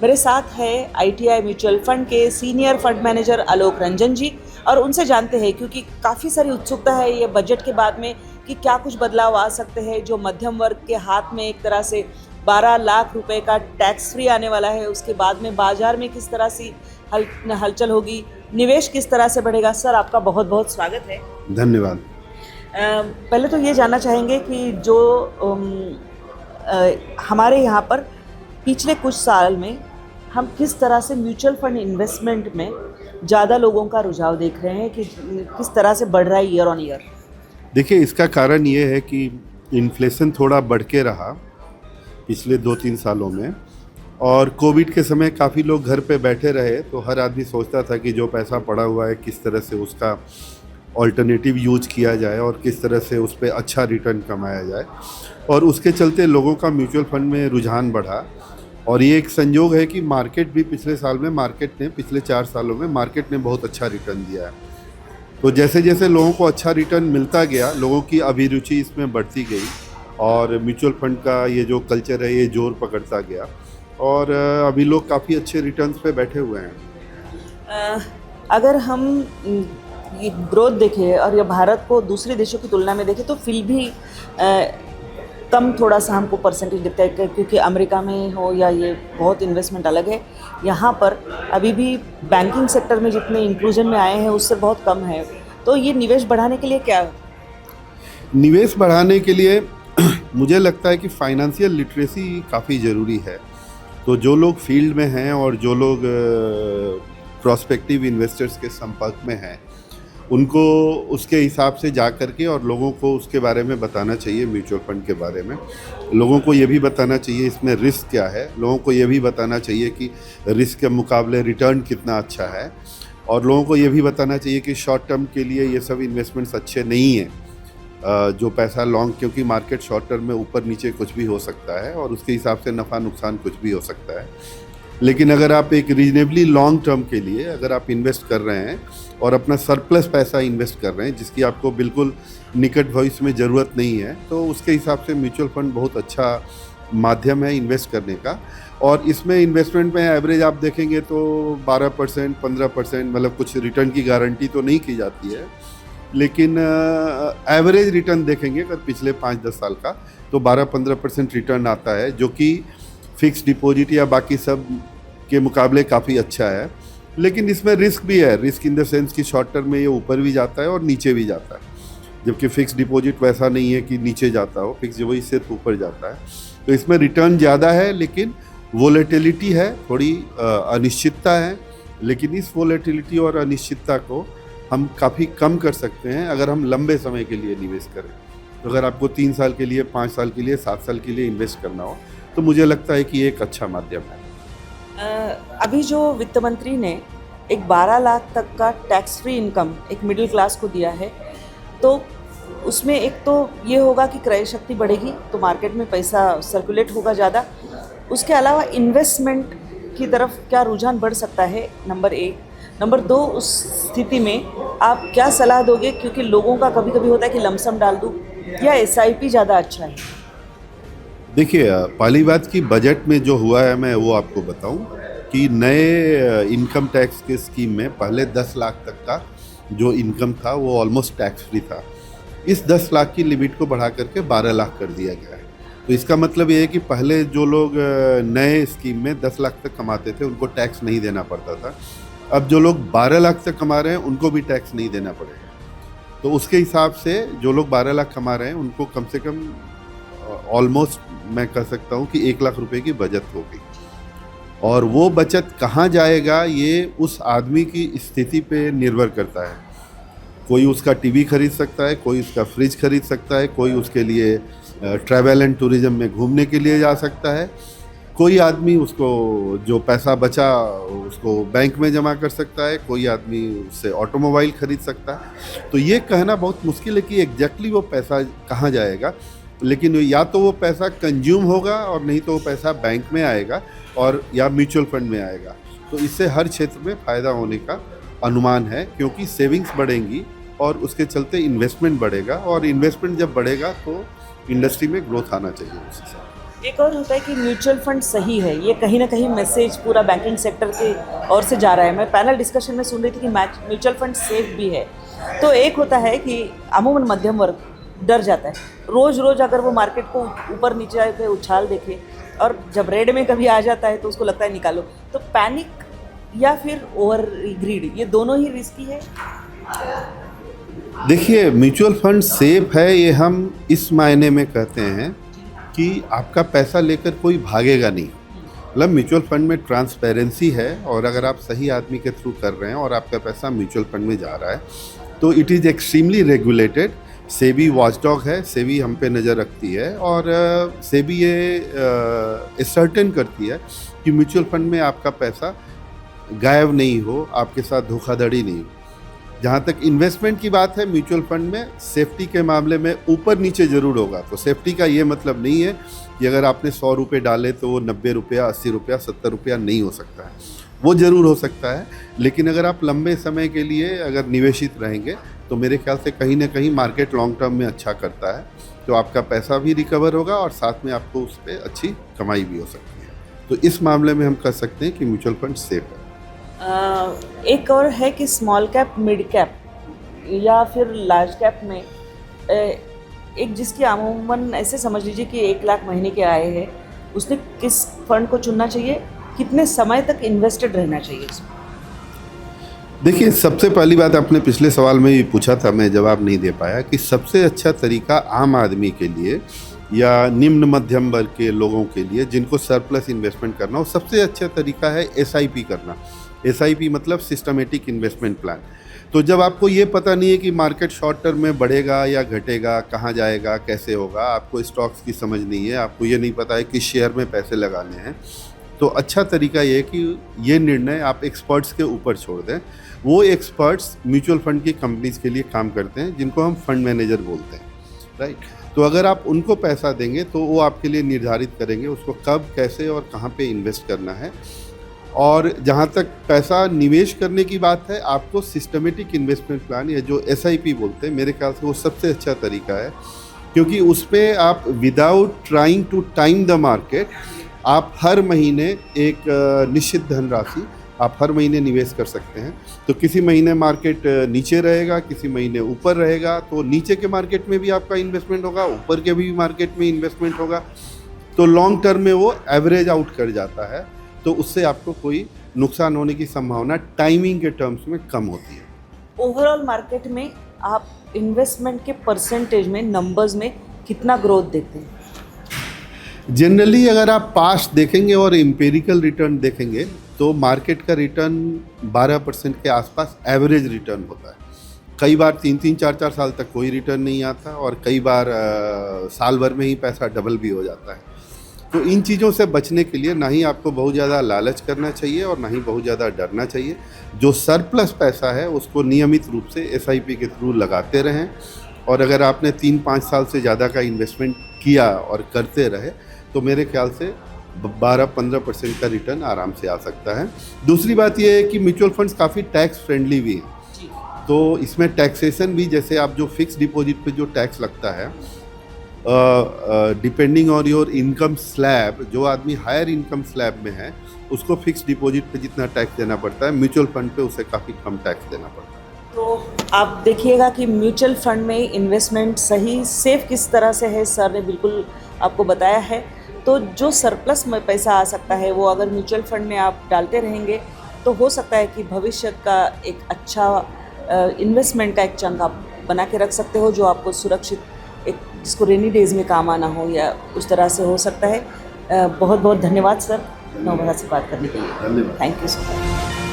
मेरे साथ है ITI म्यूचुअल फंड के senior fund manager Alok Ranjan जी, और उनसे जानते हैं क्योंकि काफ़ी सारी उत्सुकता है ये बजट के बाद में कि क्या कुछ बदलाव आ सकते हैं। जो मध्यम वर्ग के हाथ में एक तरह से 12 लाख रुपए का टैक्स फ्री आने वाला है, उसके बाद में बाजार में किस तरह से हलचल होगी, निवेश किस तरह से बढ़ेगा। सर, आपका बहुत बहुत स्वागत है। धन्यवाद। पहले तो ये जानना चाहेंगे कि जो हमारे यहाँ पर पिछले कुछ साल में हम किस तरह से म्यूचुअल फंड इन्वेस्टमेंट में ज़्यादा लोगों का रुझाव देख रहे हैं कि किस तरह से बढ़ रहा है ईयर ऑन ईयर। देखिए, इसका कारण ये है कि इन्फ्लेशन थोड़ा बढ़ के रहा पिछले 2-3 सालों में, और कोविड के समय काफ़ी लोग घर पे बैठे रहे, तो हर आदमी सोचता था कि जो पैसा पड़ा हुआ है किस तरह से उसका ऑल्टरनेटिव यूज किया जाए और किस तरह से उस पर अच्छा रिटर्न कमाया जाए, और उसके चलते लोगों का म्यूचुअल फंड में रुझान बढ़ा। और ये एक संयोग है कि मार्केट भी पिछले 4 सालों में मार्केट ने बहुत अच्छा रिटर्न दिया है। तो जैसे जैसे लोगों को अच्छा रिटर्न मिलता गया, लोगों की अभिरुचि इसमें बढ़ती गई और म्यूचुअल फंड का ये जो कल्चर है ये जोर पकड़ता गया, और अभी लोग काफ़ी अच्छे रिटर्न्स पे बैठे हुए हैं। अगर हम ये ग्रोथ देखें और ये भारत को दूसरे देशों की तुलना में देखें तो फिर भी कम थोड़ा सा हमको परसेंटेज दिखता है, क्योंकि अमेरिका में हो या ये बहुत इन्वेस्टमेंट अलग है। यहाँ पर अभी भी बैंकिंग सेक्टर में जितने इंक्लूजन में आए हैं उससे बहुत कम है। तो ये निवेश बढ़ाने के लिए क्या है? निवेश बढ़ाने के लिए मुझे लगता है कि फाइनेंशियल लिटरेसी काफ़ी ज़रूरी है। तो जो लोग फील्ड में हैं और जो लोग प्रोस्पेक्टिव इन्वेस्टर्स के संपर्क में हैं, उनको उसके हिसाब से जा कर के और लोगों को उसके बारे में बताना चाहिए। म्यूचुअल फंड के बारे में लोगों को ये भी बताना चाहिए इसमें रिस्क क्या है, लोगों को ये भी बताना चाहिए कि रिस्क के मुकाबले रिटर्न कितना अच्छा है, और लोगों को ये भी बताना चाहिए कि शॉर्ट टर्म के लिए ये सब इन्वेस्टमेंट्स अच्छे नहीं हैं। जो पैसा लॉन्ग, क्योंकि मार्केट शॉर्ट टर्म में ऊपर नीचे कुछ भी हो सकता है और उसके हिसाब से नफ़ा नुकसान कुछ भी हो सकता है। लेकिन अगर आप एक रीजनेबली लॉन्ग टर्म के लिए अगर आप इन्वेस्ट कर रहे हैं और अपना सरप्लस पैसा इन्वेस्ट कर रहे हैं जिसकी आपको बिल्कुल निकट भविष्य में ज़रूरत नहीं है, तो उसके हिसाब से म्यूचुअल फंड बहुत अच्छा माध्यम है इन्वेस्ट करने का। और इसमें इन्वेस्टमेंट में एवरेज आप देखेंगे तो 12%, 15%, मतलब कुछ रिटर्न की गारंटी तो नहीं की जाती है, लेकिन एवरेज रिटर्न देखेंगे अगर पिछले 5-10 साल का तो 12-15% रिटर्न आता है, जो कि फिक्स डिपॉजिट या बाकी सब के मुकाबले काफ़ी अच्छा है। लेकिन इसमें रिस्क भी है, रिस्क इन द सेंस कि शॉर्ट टर्म में ये ऊपर भी जाता है और नीचे भी जाता है, जबकि फिक्स डिपॉजिट वैसा नहीं है कि नीचे जाता हो, फिक्स डिपॉजिट सिर्फ ऊपर जाता है। तो इसमें रिटर्न ज़्यादा है, लेकिन वोलेटिलिटी है, थोड़ी अनिश्चितता है। लेकिन इस वोलेटिलिटी और अनिश्चितता को हम काफ़ी कम कर सकते हैं अगर हम लंबे समय के लिए निवेश करें। तो अगर आपको 3 साल के लिए, 5 साल के लिए, 7 साल के लिए इन्वेस्ट करना हो तो मुझे लगता है कि ये एक अच्छा माध्यम है। अभी जो वित्त मंत्री ने एक 12 लाख तक का टैक्स फ्री इनकम एक मिडिल क्लास को दिया है, तो उसमें एक तो ये होगा कि क्रय शक्ति बढ़ेगी, तो मार्केट में पैसा सर्कुलेट होगा ज़्यादा। उसके अलावा इन्वेस्टमेंट की तरफ क्या रुझान बढ़ सकता है, नंबर 1। नंबर 2, उस स्थिति में आप क्या सलाह दोगे, क्योंकि लोगों का कभी कभी होता है कि लमसम डाल दूँ या SIP ज़्यादा अच्छा है? देखिए, पहली बात कि बजट में जो हुआ है मैं वो आपको बताऊं कि नए इनकम टैक्स के स्कीम में पहले 10 लाख तक का जो इनकम था वो ऑलमोस्ट टैक्स फ्री था। इस 10 लाख की लिमिट को बढ़ा करके 12 लाख कर दिया गया है। तो इसका मतलब ये है कि पहले जो लोग नए स्कीम में 10 लाख तक कमाते थे उनको टैक्स नहीं देना पड़ता था। अब जो लोग 12 लाख तक कमा रहे हैं उनको भी टैक्स नहीं देना पड़ेगा। तो उसके हिसाब से जो लोग 12 लाख कमा रहे हैं उनको कम से कम ऑलमोस्ट मैं कह सकता हूँ कि 1 लाख रुपए की बचत होगी। और वो बचत कहाँ जाएगा ये उस आदमी की स्थिति पे निर्भर करता है। कोई उसका टीवी खरीद सकता है, कोई उसका फ्रिज खरीद सकता है, कोई उसके लिए ट्रैवल एंड टूरिज्म में घूमने के लिए जा सकता है, कोई आदमी उसको जो पैसा बचा उसको बैंक में जमा कर सकता है, कोई आदमी उससे ऑटोमोबाइल खरीद सकता है। तो ये कहना बहुत मुश्किल है कि एग्जैक्टली वो पैसा कहाँ जाएगा, लेकिन या तो वो पैसा कंज्यूम होगा और नहीं तो वो पैसा बैंक में आएगा और या म्यूचुअल फंड में आएगा। तो इससे हर क्षेत्र में फ़ायदा होने का अनुमान है, क्योंकि सेविंग्स बढ़ेंगी और उसके चलते इन्वेस्टमेंट बढ़ेगा, और इन्वेस्टमेंट जब बढ़ेगा तो इंडस्ट्री में ग्रोथ आना चाहिए उस हिसाब से। एक और होता है कि म्यूचुअल फंड सही है, ये कहीं ना कहीं मैसेज पूरा बैंकिंग सेक्टर के ओर से जा रहा है। मैं पैनल डिस्कशन में सुन रही थी कि म्यूचुअल फंड सेफ भी है। तो एक होता है कि अमूमन मध्यम वर्ग डर जाता है, रोज़ रोज़ अगर वो मार्केट को ऊपर नीचे पे उछाल देखे और जब रेड में कभी आ जाता है तो उसको लगता है निकालो। तो पैनिक या फिर ओवर ग्रीड, ये दोनों ही रिस्की है। देखिए, म्यूचुअल फंड सेफ है ये हम इस मायने में कहते हैं कि आपका पैसा लेकर कोई भागेगा नहीं। मतलब म्यूचुअल फंड में ट्रांसपेरेंसी है, और अगर आप सही आदमी के थ्रू कर रहे हैं और आपका पैसा म्यूचुअल फंड में जा रहा है तो it is extremely regulated. SEBI watchdog है, सेबी हम पे नज़र रखती है, और सेबी ये सर्टेन करती है कि म्यूचुअल फंड में आपका पैसा गायब नहीं हो, आपके साथ धोखाधड़ी नहीं हो। जहाँ तक इन्वेस्टमेंट की बात है, म्यूचुअल फंड में सेफ्टी के मामले में ऊपर नीचे ज़रूर होगा। तो सेफ्टी का ये मतलब नहीं है कि अगर आपने 100 रुपये डाले तो वो 90 रुपया, 80 रुपया, 70 रुपया नहीं हो सकता है, वो ज़रूर हो सकता है। लेकिन अगर आप लंबे समय के लिए अगर निवेशित रहेंगे तो मेरे ख्याल से कहीं ना कहीं मार्केट लॉन्ग टर्म में अच्छा करता है, तो आपका पैसा भी रिकवर होगा और साथ में आपको उस पर अच्छी कमाई भी हो सकती है। तो इस मामले में हम कह सकते हैं कि म्यूचुअल फंड सेफ है। एक और है कि स्मॉल कैप, मिड कैप या फिर लार्ज कैप में एक जिसकी अमूमन ऐसे समझ लीजिए कि 1 लाख महीने के आए हैं, उसने किस फंड को चुनना चाहिए, कितने समय तक इन्वेस्टेड रहना चाहिए इसमें? देखिए, सबसे पहली बात आपने पिछले सवाल में भी पूछा था, मैं जवाब नहीं दे पाया, कि सबसे अच्छा तरीका आम आदमी के लिए या निम्न मध्यम वर्ग के लोगों के लिए जिनको सरप्लस इन्वेस्टमेंट करना हो, सबसे अच्छा तरीका है SIP करना। SIP मतलब सिस्टमेटिक इन्वेस्टमेंट प्लान। तो जब आपको ये पता नहीं है कि मार्केट शॉर्ट टर्म में बढ़ेगा या घटेगा, कहाँ जाएगा, कैसे होगा, आपको स्टॉक्स की समझ नहीं है, आपको ये नहीं पता है किस शेयर में पैसे लगाने हैं, तो अच्छा तरीका ये है कि ये निर्णय आप एक्सपर्ट्स के ऊपर छोड़ दें। वो एक्सपर्ट्स म्यूचुअल फंड की कंपनीज के लिए काम करते हैं, जिनको हम फंड मैनेजर बोलते हैं, राइट। तो अगर आप उनको पैसा देंगे तो वो आपके लिए निर्धारित करेंगे उसको कब, कैसे और कहाँ पे इन्वेस्ट करना है। और जहाँ तक पैसा निवेश करने की बात है, आपको सिस्टमेटिक इन्वेस्टमेंट प्लान या जो SIP बोलते हैं, मेरे ख्याल से वो सबसे अच्छा तरीका है, क्योंकि उस पर आप without trying to time the market, आप हर महीने एक निश्चित धनराशि आप हर महीने निवेश कर सकते हैं। तो किसी महीने मार्केट नीचे रहेगा, किसी महीने ऊपर रहेगा, तो नीचे के मार्केट में भी आपका इन्वेस्टमेंट होगा, ऊपर के भी मार्केट में इन्वेस्टमेंट होगा। तो लॉन्ग टर्म में वो एवरेज आउट कर जाता है, तो उससे आपको कोई नुकसान होने की संभावना टाइमिंग के टर्म्स में कम होती है। ओवरऑल मार्केट में आप इन्वेस्टमेंट के परसेंटेज में, नंबर्स में कितना ग्रोथ देखते हैं? जनरली अगर आप पास्ट देखेंगे और एम्पिरिकल रिटर्न देखेंगे तो मार्केट का रिटर्न 12% के आसपास एवरेज रिटर्न होता है। कई बार 3-3, 4-4 साल तक कोई रिटर्न नहीं आता, और कई बार साल भर में ही पैसा डबल भी हो जाता है। तो इन चीज़ों से बचने के लिए ना ही आपको बहुत ज़्यादा लालच करना चाहिए और ना ही बहुत ज़्यादा डरना चाहिए। जो सरप्लस पैसा है उसको नियमित रूप से SIP के थ्रू लगाते रहें, और अगर आपने 3-5 साल से ज़्यादा का इन्वेस्टमेंट किया और करते रहे तो मेरे ख्याल से 12-15% का रिटर्न आराम से आ सकता है। दूसरी बात यह है कि म्यूचुअल फंड्स काफ़ी टैक्स फ्रेंडली भी हैं, तो इसमें टैक्सेशन भी, जैसे आप जो फिक्स डिपॉजिट पे जो टैक्स लगता है, depending on your income slab, जो आदमी हायर इनकम स्लैब में है उसको फिक्स डिपॉजिट पे जितना टैक्स देना पड़ता है, म्यूचुअल फंड पे उसे काफ़ी कम टैक्स देना पड़ता है। तो आप देखिएगा कि म्यूचुअल फंड में इन्वेस्टमेंट सही, सेफ किस तरह से है, सर ने बिल्कुल आपको बताया है। तो जो सरप्लस में पैसा आ सकता है वो अगर म्यूचुअल फंड में आप डालते रहेंगे तो हो सकता है कि भविष्य का एक अच्छा इन्वेस्टमेंट का एक चंक आप बना के रख सकते हो, जो आपको सुरक्षित, एक जिसको रेनी डेज में काम आना हो या उस तरह से हो सकता है। बहुत बहुत धन्यवाद सर, नवभारत से बात करने के लिए। धन्यवाद। Thank you sir.